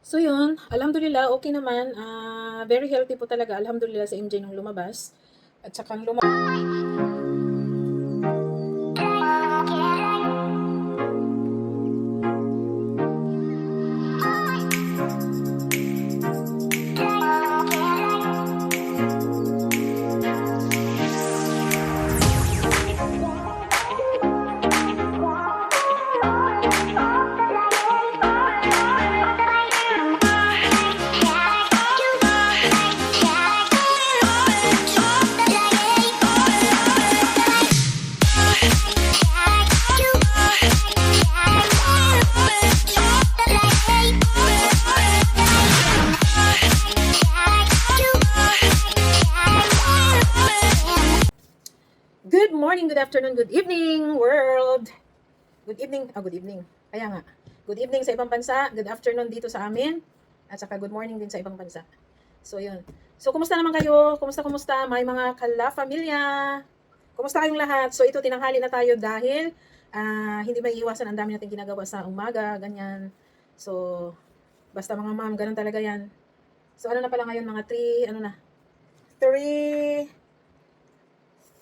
So yun, alhamdulillah, okay naman. Very healthy po talaga, alhamdulillah, sa MJ nung lumabas. At saka good morning, good afternoon, good evening, world. Good evening, good evening. Kaya nga, good evening sa ibang bansa, good afternoon dito sa amin, at saka good morning din sa ibang bansa. So yun. So kumusta naman kayo? Kumusta? May mga kala familia. Kumusta kayong lahat? So ito, tinanghali na tayo dahil hindi may iwasan, ang dami natin ginagawa sa umaga, ganyan. So, basta mga ma'am, ganun talaga yan. So ano na pala ngayon, mga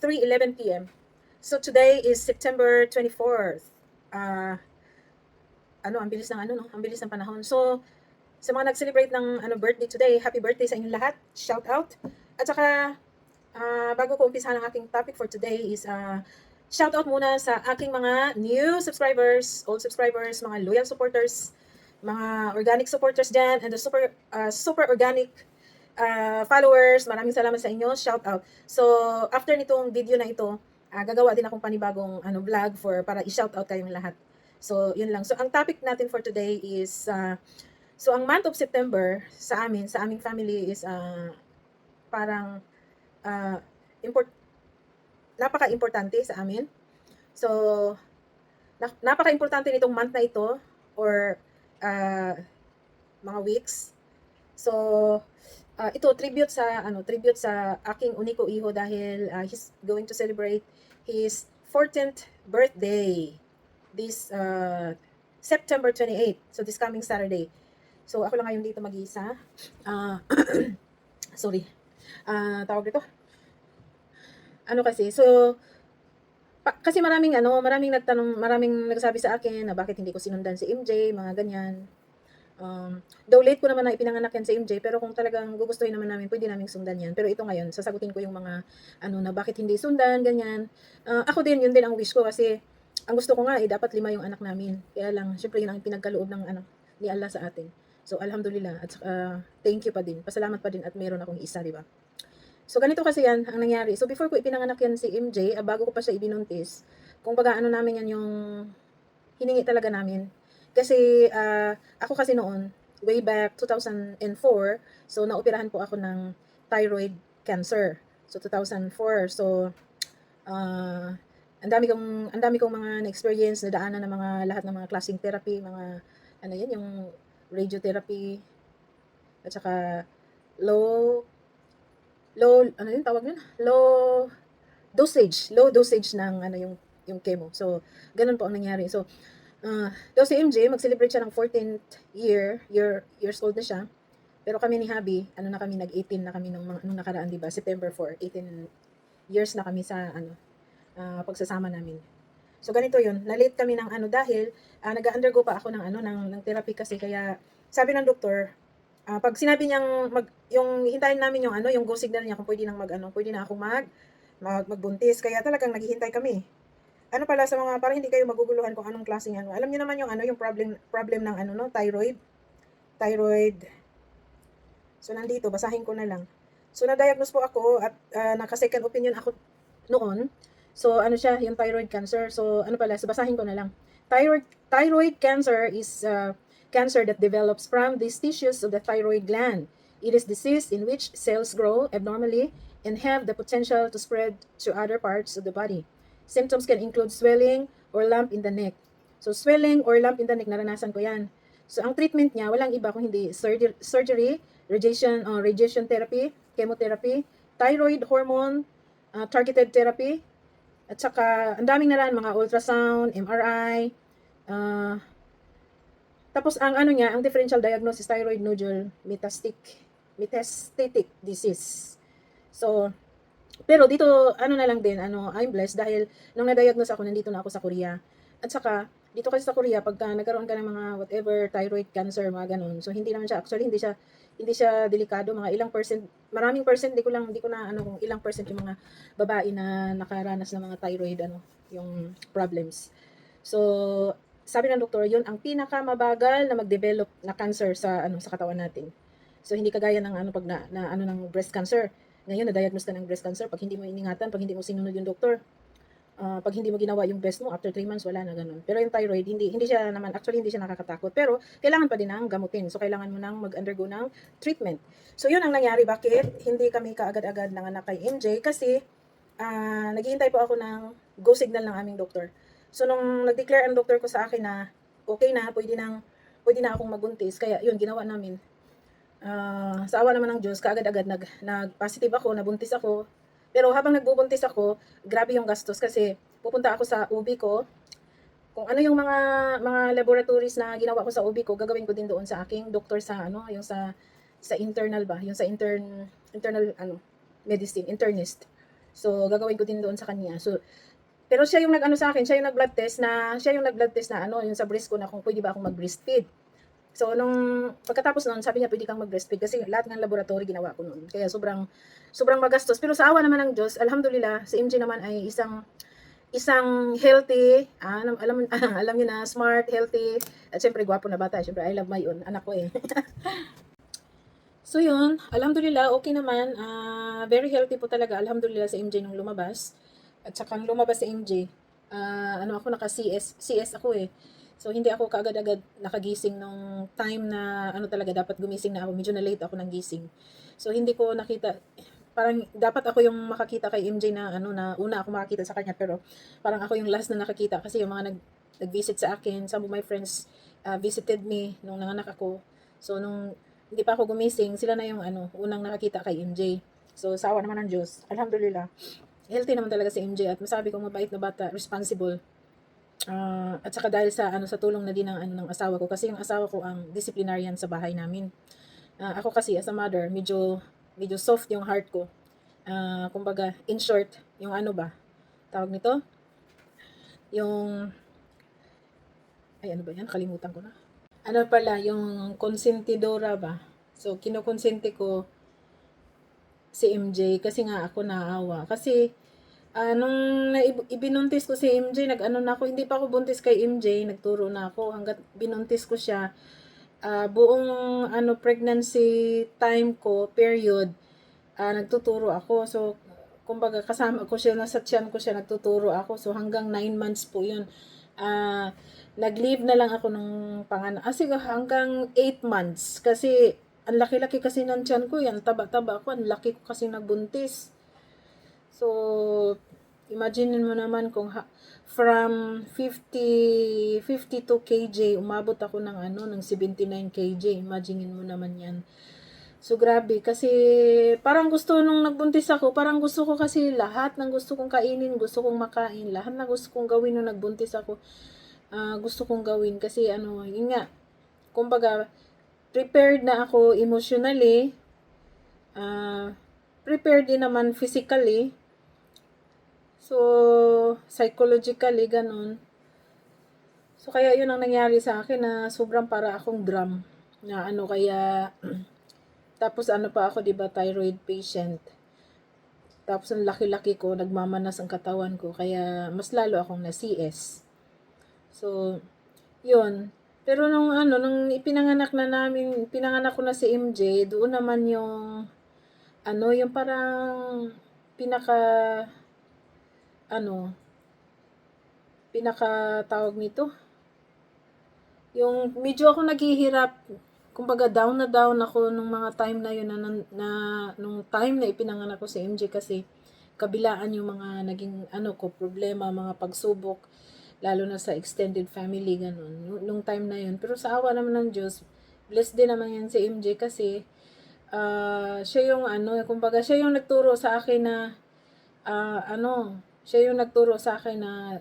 3:11 p.m. So today is September 24th. Ang bilis ng no? Ang bilis ng panahon. So sa mga nag-celebrate ng birthday today, happy birthday sa inyong lahat. Shout out. At saka bago ko umpisahan ang aking topic for today is shout out muna sa aking mga new subscribers, old subscribers, mga loyal supporters, mga organic supporters dyan, and the super organic followers. Maraming salamat sa inyo. Shout out. So, after nitong video na ito, gagawa din akong panibagong vlog para i-shout out kayong lahat. So, yun lang. So, ang topic natin for today is so ang month of September sa aming family is parang napaka-importante sa amin. So, napaka-importante nitong month na ito or mga weeks. So, ito tribute sa aking uniko iho dahil he's going to celebrate his 14th birthday this September 28. So, this coming Saturday. So, ako lang ngayon dito mag-iisa. Sorry. Tawag dito. Kasi maraming nagsabi sa akin na bakit hindi ko sinundan si MJ, mga ganyan. Though late ko naman na ipinanganak yan si MJ, pero kung talagang gugustuhin naman namin, pwede naming sundan yan. Pero ito ngayon, sasagutin ko yung mga na bakit hindi sundan, ganyan. Ako din, yun din ang wish ko kasi ang gusto ko nga dapat 5 yung anak namin. Kaya lang, syempre yun ang pinagkaloob ng ni Allah sa atin. So alhamdulillah at thank you pa din. Pasalamat pa din at meron akong isa, di ba? So ganito kasi yan ang nangyari. So before ko ipinanganak yan si MJ, bago ko pa siya ibinuntis, kung baga namin yan yung hiningi talaga namin. Kasi ako kasi noon, way back 2004, so naoperahan po ako ng thyroid cancer. So 2004. So ang dami kong mga na-experience, nadaanan ng mga lahat ng mga klaseng therapy, mga yung radiotherapy at saka low low dosage ng yung chemo. So ganun po ang nangyari. So daw si MJ mag-celebrate siya ng 14th years old na siya. Pero kami ni Habi, na kami, nag-18 na kami nung nakaraan, di ba? September 4, 18 years na kami sa pagsasama namin. So ganito 'yun. Na-late kami ng dahil nag-undergo pa ako ng therapy kasi, kaya sabi ng doktor, pag sinabi niyang yung hintayin namin yung go signal niya kung pwede na akong magbuntis. Kaya talagang naghihintay kami. Pala sa mga, para hindi kayo maguguluhan kung anong klaseng alam niyo naman yung problem ng thyroid. So nandito, basahin ko na lang. So na-diagnose po ako at naka-second opinion ako noon. So siya, yung thyroid cancer. So so basahin ko na lang. Thyroid cancer is cancer that develops from these tissues of the thyroid gland. It is disease in which cells grow abnormally and have the potential to spread to other parts of the body. Symptoms can include swelling or lump in the neck. So swelling or lump in the neck, naranasan ko yan. So ang treatment niya, walang iba kung hindi surgery, radiation therapy, chemotherapy, thyroid hormone, targeted therapy, at saka ang daming mga ultrasound, MRI, Tapos ang ano niya, ang differential diagnosis, thyroid nodule metastatic disease. So, pero dito, ano na lang din, ano, I'm blessed dahil nung na-diagnose ako, nandito na ako sa Korea. At saka, dito kasi sa Korea, pagka nagkaroon ka ng mga whatever, thyroid cancer, mga ganun. So, hindi naman siya, actually, hindi siya delikado, mga ilang percent, maraming percent, hindi ko na, ano, kung ilang percent yung mga babae na nakaranas ng mga thyroid, ano, yung problems. So, sabi ng doktor, yun ang pinakamabagal na mag-develop na cancer sa, ano, sa katawan natin. So, hindi kagaya ng, ano, pag na ano, ng breast cancer. Ngayon, na-diagnose ka ng breast cancer, pag hindi mo iningatan, pag hindi mo sinunod yung doktor, pag hindi mo ginawa yung best mo, after 3 months, wala na ganun. Pero yung thyroid, hindi siya naman, actually, hindi siya nakakatakot. Pero, kailangan pa din ng gamutin. So, kailangan mo nang mag-undergo ng treatment. So, yun ang nangyari. Bakit hindi kami kaagad-agad nanganak kay MJ? Kasi, naghihintay po ako ng go signal ng aming doktor. So, nung nag-declare ang doktor ko sa akin na okay na, pwede na akong magbuntis, kaya yun, ginawa namin. Sa awa naman ng Diyos, kaagad-agad nag-positive ako, nabuntis ako. Pero habang nagbubuntis ako, grabe yung gastos kasi pupunta ako sa UB ko. Kung ano yung mga laboratories na ginawa ko sa UB ko, gagawin ko din doon sa aking doktor sa ano, yung sa internal ba, yung sa internal ano, medicine, internist. So gagawin ko din doon sa kanya. So pero siya yung nag-ano sa akin, siya yung nag-blood test na ano, yung sa breast ko na kung pwede ba akong mag-breastfeed. So, nung pagkatapos noon, sabi niya pwede kang mag-breastfeed kasi lahat ng laboratory ginawa ko noon. Kaya sobrang magastos. Pero sa awa naman ng Diyos, alhamdulillah, si MJ naman ay isang healthy, alam niyo na, smart, healthy, at syempre gwapo na bata. Syempre, I love my own, anak ko eh. So yun, alhamdulillah, okay naman. Very healthy po talaga, alhamdulillah, si MJ nung lumabas. At saka nung lumabas si MJ, ano ako, CS ako eh. So hindi ako kaagad-agad nakagising nung time na ano talaga dapat gumising na ako. Medyo na late ako ng gising. So hindi ko nakita, parang dapat ako yung makakita kay MJ na ano na una ako makakita sa kanya, pero parang ako yung last na nakakita kasi yung mga nag-visit sa akin, some of my friends visited me nung nanganak ako. So nung hindi pa ako gumising, sila na yung ano, unang nakakita kay MJ. So sa awa naman ng Diyos, alhamdulillah, healthy naman talaga si MJ at masabi kong mabait na bata, responsible. At saka dahil sa ano sa tulong na din ng ano ng asawa ko kasi yung asawa ko ang disciplinarian sa bahay namin. Ako kasi as a mother, medyo soft yung heart ko. Kumbaga, in short, yung ano ba? Tawag nito? Yung ay ano ba 'yan? Kalimutan ko na. Ano pala, yung konsentidora ba? So, kinokonsente ko si MJ kasi nga ako naawa. Kasi nung ibinuntis ko si MJ, nag-ano na ako, hindi pa ako buntis kay MJ, nagturo na ako hanggat binuntis ko siya. Buong ano pregnancy time ko, period, nagtuturo ako. So, kumbaga kasama ko siya, nasa tiyan ko siya, nagtuturo ako. So, hanggang 9 months po yun. Nag-leave na lang ako ng panganak. Sige, hanggang 8 months. Kasi, ang laki-laki kasi ng tiyan ko, yan, taba-taba ako, ang laki ko kasi nagbuntis. So, imagine mo naman kung from 52 kg, umabot ako ng ano, ng 79 kg. Imagine mo naman yan. So, grabe. Kasi, parang gusto nung nagbuntis ako, parang gusto ko kasi lahat ng gusto kong kainin, gusto kong makain. Lahat na gusto kong gawin nung nagbuntis ako, gusto kong gawin. Kasi, ano, yun nga, kumbaga, prepared na ako emotionally, prepared din naman physically. So, psychologically, ganun. So, kaya yun ang nangyari sa akin na sobrang para akong drum. Na ano, kaya, tapos ano pa ako, diba, thyroid patient. Tapos ang laki-laki ko, nagmamanas ang katawan ko, kaya mas lalo akong na-CS. So, yun. Pero nung pinanganak ko na si MJ, doon naman yung, ano, yung parang, pinaka, ano, tawag nito, yung medyo ako naghihirap, kumbaga down na down ako nung mga time na yun nung time na ipinanganak ko si MJ kasi kabilaan yung mga naging ano ko problema, mga pagsubok lalo na sa extended family ganun nung time na yun. Pero sa awa naman ng Diyos, blessed din naman yan si MJ kasi siya yung ano, kumbaga siya yung nagturo sa akin na siya yung nagturo sa akin na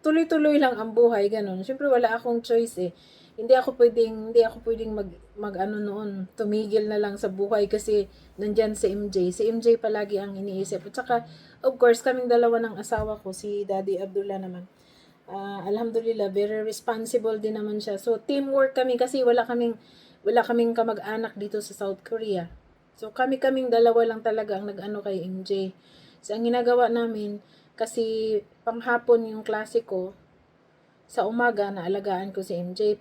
tuloy-tuloy lang ang buhay, ganun. Siyempre, wala akong choice eh. hindi ako pwedeng mag-ano noon, tumigil na lang sa buhay kasi nandiyan si MJ. Si MJ palagi ang iniisip. At saka, of course, kaming dalawa ng asawa ko, si Daddy Abdullah naman. Alhamdulillah, very responsible din naman siya. So, teamwork kami kasi wala kaming kamag-anak dito sa South Korea. So, kami-kaming dalawa lang talaga ang nag-ano kay MJ. So, ang ginagawa namin, kasi panghapon yung klase ko, sa umaga naalagaan ko si MJ.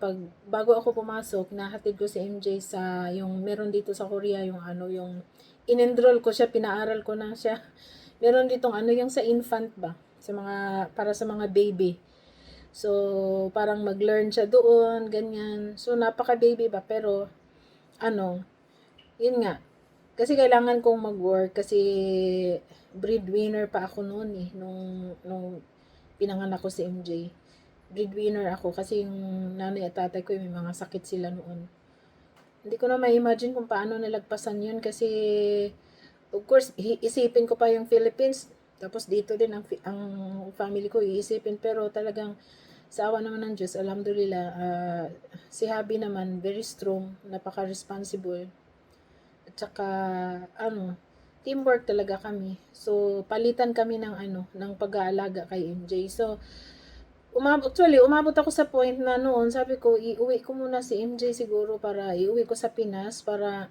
Bago ako pumasok, nahatid ko si MJ sa yung meron dito sa Korea yung ano yung in-enroll ko siya, pinaaral ko na siya. Meron ditong ano yung sa infant ba, sa mga para sa mga baby. So, parang mag-learn siya doon, ganyan. So, napaka-baby ba pero ano, yun nga. Kasi kailangan kong mag-work kasi breadwinner pa ako noon eh nung pinanganak ko si MJ. Breadwinner ako kasi yung nanay at tatay ko may mga sakit sila noon. Hindi ko na ma-imagine kung paano nalagpasan yun kasi of course isipin ko pa yung Philippines tapos dito din ang family ko iisipin pero talagang sa awa naman ng Diyos, alhamdulillah, si Habi naman very strong, napaka-responsible at saka ano, teamwork talaga kami. So palitan kami ng pag-aalaga kay MJ. So umabot ako sa point na noon, sabi ko, iuwi ko muna si MJ siguro para iuwi ko sa Pinas para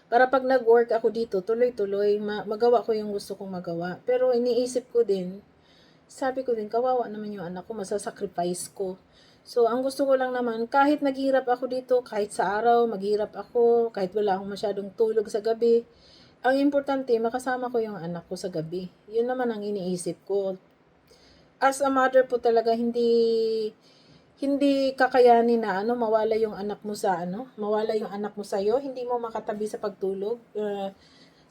para pag nag-work ako dito, tuloy-tuloy, magawa ko yung gusto kong magawa. Pero iniisip ko din, sabi ko din, kawawa naman yung anak ko, masasacrifice ko. So, ang gusto ko lang naman, kahit naghirap ako dito, kahit sa araw, maghirap ako, kahit wala akong masyadong tulog sa gabi, ang importante, makasama ko yung anak ko sa gabi. Yun naman ang iniisip ko. As a mother po talaga hindi hindi kakayanin na mawala yung anak mo sa mawala yung anak mo sa iyo, hindi mo makatabi sa pagtulog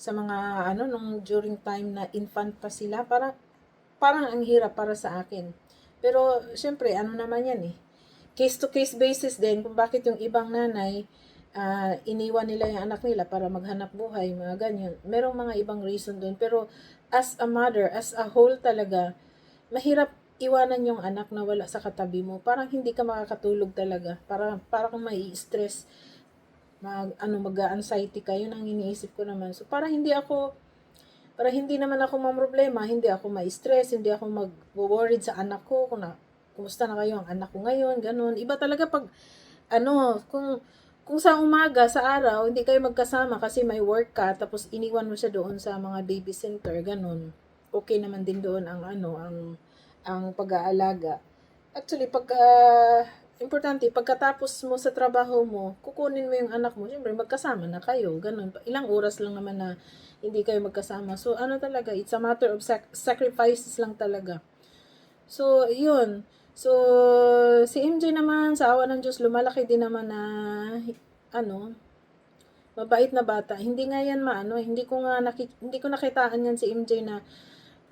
sa mga nung during time na infant pa sila, parang ang hirap para sa akin. Pero syempre naman yan eh. Case to case basis din kung bakit yung ibang nanay iniwan nila yung anak nila para maghanap buhay, mga ganyan. Merong mga ibang reason doon. Pero as a mother, as a whole talaga, mahirap iwanan yung anak na wala sa katabi mo. Parang hindi ka makakatulog talaga. Parang kang mai-stress. Mag-anxiety ka. Yun ang iniisip ko naman. So, para hindi naman ako mamroblema, hindi ako ma-stress, hindi ako mag-worried sa anak ko, kumusta na kayo ang anak ko ngayon, ganun. Iba talaga pag, kung sa umaga, sa araw, hindi kayo magkasama kasi may work ka, tapos iniwan mo siya doon sa mga baby center, ganun. Okay naman din doon ang pag-aalaga. Actually, importante, pagkatapos mo sa trabaho mo, kukunin mo yung anak mo, siyempre magkasama na kayo, ganun. Ilang oras lang naman na hindi kayo magkasama. So, talaga, it's a matter of sacrifices lang talaga. So, yun. So, si MJ naman, sa awa ng Diyos, lumalaki din naman na, mabait na bata. Hindi nga yan hindi ko nakitaan yan si MJ na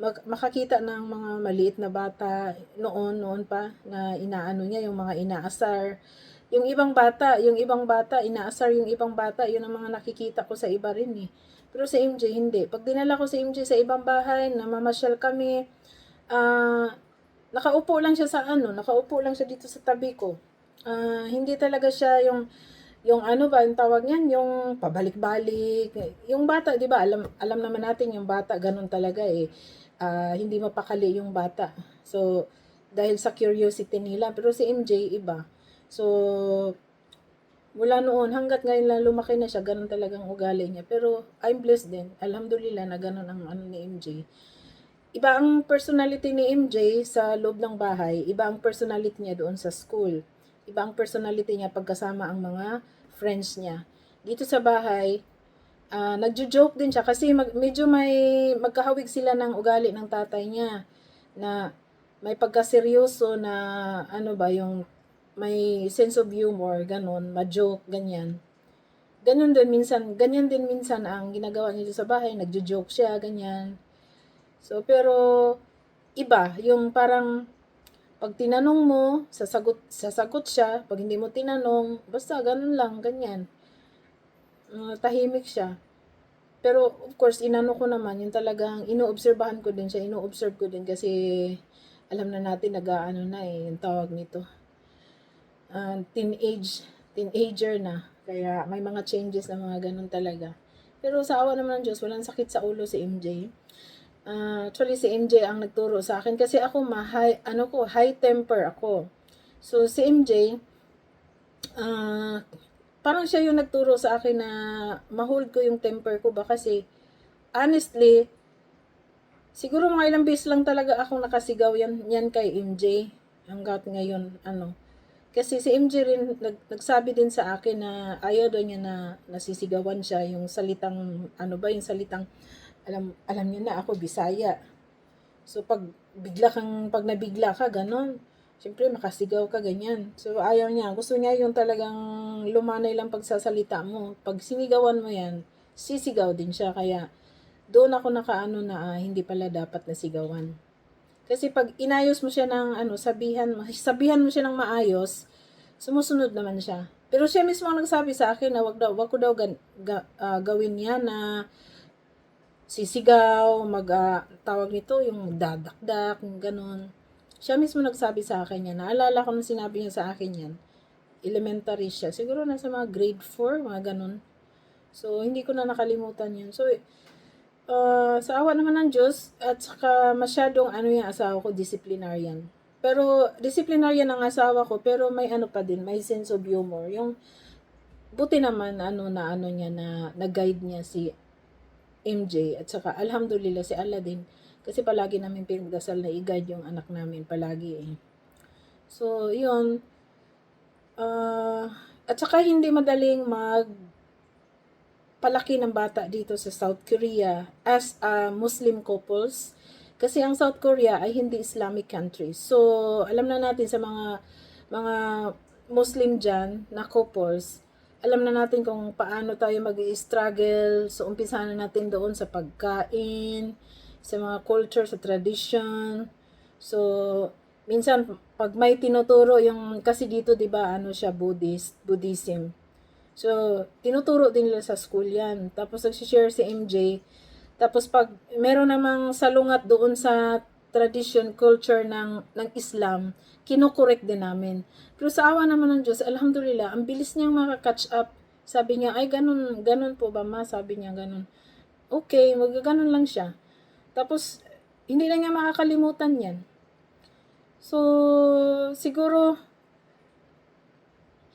makakita ng mga maliit na bata noon pa na niya yung mga inaasar. Yung ibang bata inaasar yung ibang bata, yun ang mga nakikita ko sa iba rin eh. Pero si MJ hindi. Pag dinala ko si MJ sa ibang bahay, namamasyal kami, nakaupo lang siya dito sa tabi ko. Hindi talaga siya yung yung tawag niyan, yung pabalik-balik. Yung bata, 'di ba? Alam naman natin yung bata, ganun talaga eh. Hindi mapakali yung bata. So, dahil sa curiosity nila. Pero si MJ, iba. So, mula noon, hanggat ngayon lang lumaki na siya, ganun talagang ugali niya. Pero, I'm blessed din. Alhamdulillah na ganun ang ni MJ. Iba ang personality ni MJ sa loob ng bahay. Iba ang personality niya doon sa school. Iba ang personality niya pagkasama ang mga friends niya. Dito sa bahay, nagjo-joke din siya kasi medyo magkahawig sila ng ugali ng tatay niya na may pagkaseryoso na yung may sense of humor, ganun, ma-joke, ganyan. Ganyan din minsan ang ginagawa niya sa bahay, nagjo-joke siya, ganyan. So, pero iba, yung parang pag tinanong mo, sasagot siya, pag hindi mo tinanong, basta ganun lang, ganyan. Tahimik siya. Pero of course, inano ko naman, yung talagang inoobserbahan ko din siya, ino-observe ko din kasi alam na natin yung tawag nito. teenager na. Kaya may mga changes na mga ganun talaga. Pero sa awa naman ng Diyos, walang sakit sa ulo si MJ. Actually, si MJ ang nagturo sa akin kasi ako high temper ako. So, si MJ, parang siya yung nagturo sa akin na ma-hold ko yung temper ko ba kasi honestly, siguro mga ilang beses lang talaga akong nakasigaw yan kay MJ hanggat ngayon kasi si MJ rin nagsabi din sa akin na ayaw daw niya na nasisigawan siya yung salitang yung salitang alam niyo na ako Bisaya. So pag nabigla ka ganon, siyempre makasigaw ka ganyan. So ayaw niya, gusto niya yung talagang lumanay lang pagsasalita mo. Pag sinigawan mo yan, sisigaw din siya kaya doon ako nakaano na hindi pala dapat nasigawan. Kasi pag inayos mo siya ng sabihan mo siya ng maayos, sumusunod naman siya. Pero siya mismo ang nagsabi sa akin na wag ko daw gawin yan na sisigaw, tawag nito, yung magdadakdak, yung ganun. Siya mismo nagsabi sa akin yan. Naalala ko nung sinabi niya sa akin yan. Elementary siya. Siguro nasa mga grade 4, mga ganun. So, hindi ko na nakalimutan yun. So, sa awa naman ng Diyos, at saka masyadong yung asawa ko, disciplinarian. Pero, disciplinarian ang asawa ko, pero may pa din, may sense of humor. Yung, buti naman, niya, na guide niya si MJ, at saka, alhamdulillah, si Allah din. Kasi palagi namin pinagdasal na i-guide yung anak namin, palagi eh. So, yun. At saka, hindi madaling palaki ng bata dito sa South Korea as Muslim couples kasi ang South Korea ay hindi Islamic country. So, alam na natin sa mga Muslim dyan na couples, alam na natin kung paano tayo mag-i-struggle. So, umpisa na natin doon sa pagkain, sa mga culture, sa tradition. So, minsan, pag may tinuturo kasi dito, di ba, siya Buddhism. So, tinuturo din nila sa school yan. Tapos, nagsishare si MJ. Tapos, pag meron namang salungat doon sa tradition, culture ng Islam, kinokorek din namin. Pero sa awa naman ng Diyos, alhamdulillah, ang bilis niyang makaka-catch up. Sabi niya, ay, ganun po ba ma? Sabi niya, ganun. Okay, magaganon lang siya. Tapos, hindi na niya makakalimutan yan. So, siguro,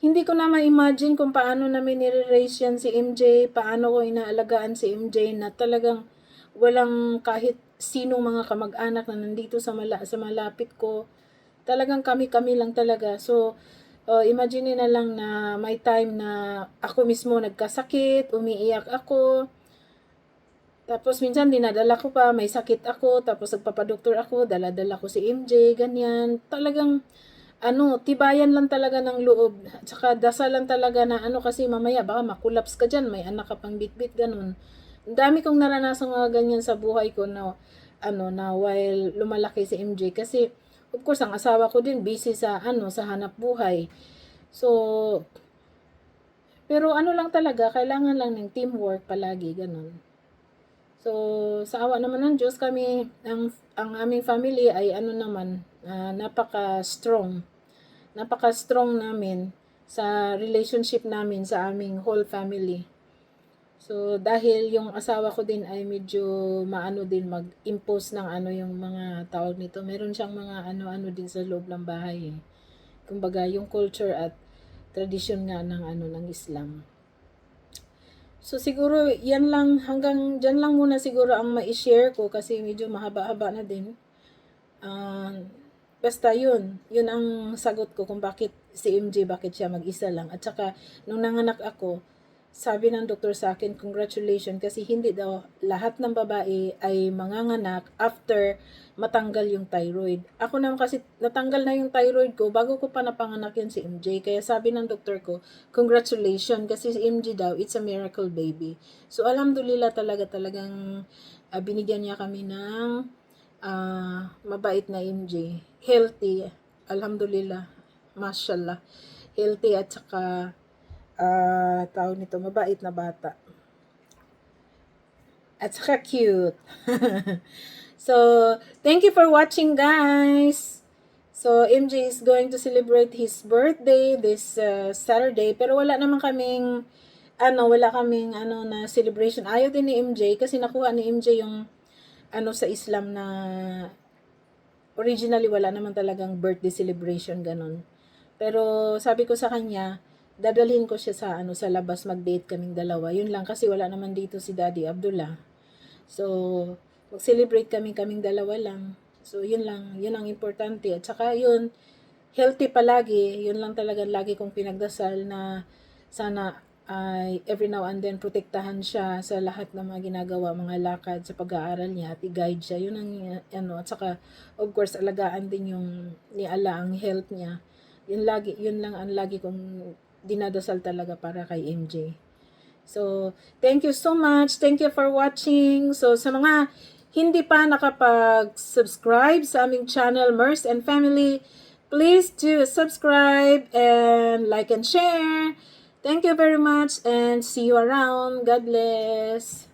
hindi ko na ma-imagine kung paano namin nire-raise yan si MJ, paano ko inaalagaan si MJ na talagang walang kahit sinong mga kamag-anak na nandito sa malapit ko. Talagang kami-kami lang talaga. So, imagine na lang na may time na ako mismo nagkasakit, umiiyak ako. Tapos minsan dinadala ko pa, may sakit ako, tapos nagpapadoktor ako, dala-dala ko si MJ, ganyan. Talagang tibayan lang talaga ng loob. At saka dasal lang talaga na kasi mamaya baka makulaps ka dyan, may anak ka pang bitbit, ganun. Ang dami kong naranasan mga ganyan sa buhay ko na, na while lumalaki si MJ. Kasi, of course, ang asawa ko din busy sa, sa hanap buhay. So, pero lang talaga, kailangan lang ng teamwork palagi, ganun. So, sa awa naman ng Diyos, ang aming family ay napaka-strong. Napaka-strong namin sa relationship namin sa aming whole family. So, dahil yung asawa ko din ay medyo din mag-impose ng yung mga tawag nito. Meron siyang mga din sa loob ng bahay eh. Kumbaga, yung culture at tradition nga ng Islam. So, siguro, hanggang dyan lang muna siguro ang ma-share ko kasi medyo mahaba-haba na din. Basta yun ang sagot ko kung bakit si MJ, bakit siya mag-isa lang. At saka, nung nanganak ako, sabi ng doktor sa akin, congratulations, kasi hindi daw lahat ng babae ay manganganak after matanggal yung thyroid. Ako naman kasi natanggal na yung thyroid ko bago ko pa napanganak yan si MJ. Kaya sabi ng doktor ko, congratulations, kasi si MJ daw, it's a miracle baby. So, alhamdulillah talagang binigyan niya kami ng mabait na MJ. Healthy, alhamdulillah, mashallah. Healthy at saka tawag nito, mabait na bata. At saka cute. So, thank you for watching guys. So, MJ is going to celebrate his birthday this Saturday. Pero wala naman kaming, na celebration. Ayaw din ni MJ kasi nakuha ni MJ yung, sa Islam na originally wala naman talagang birthday celebration ganun. Pero sabi ko sa kanya, dadalhin ko siya sa labas, mag-date kaming dalawa. Yun lang kasi wala naman dito si Daddy Abdullah. So, mag-celebrate kaming dalawa lang. So, yun lang, yun ang importante. At saka yun, healthy palagi. Yun lang talaga lagi kong pinagdasal na sana ay every now and then protektahan siya sa lahat ng mga ginagawa, mga lakad sa pag-aaral niya at i-guide siya. Yun ang at saka of course alagaan din yung ni Allah ang health niya. Yun lang ang lagi kong dinadasal talaga para kay MJ. So, thank you so much. Thank you for watching. So, sa mga hindi pa nakapag-subscribe sa aming channel, Mers and Family, please do subscribe and like and share. Thank you very much and see you around. God bless.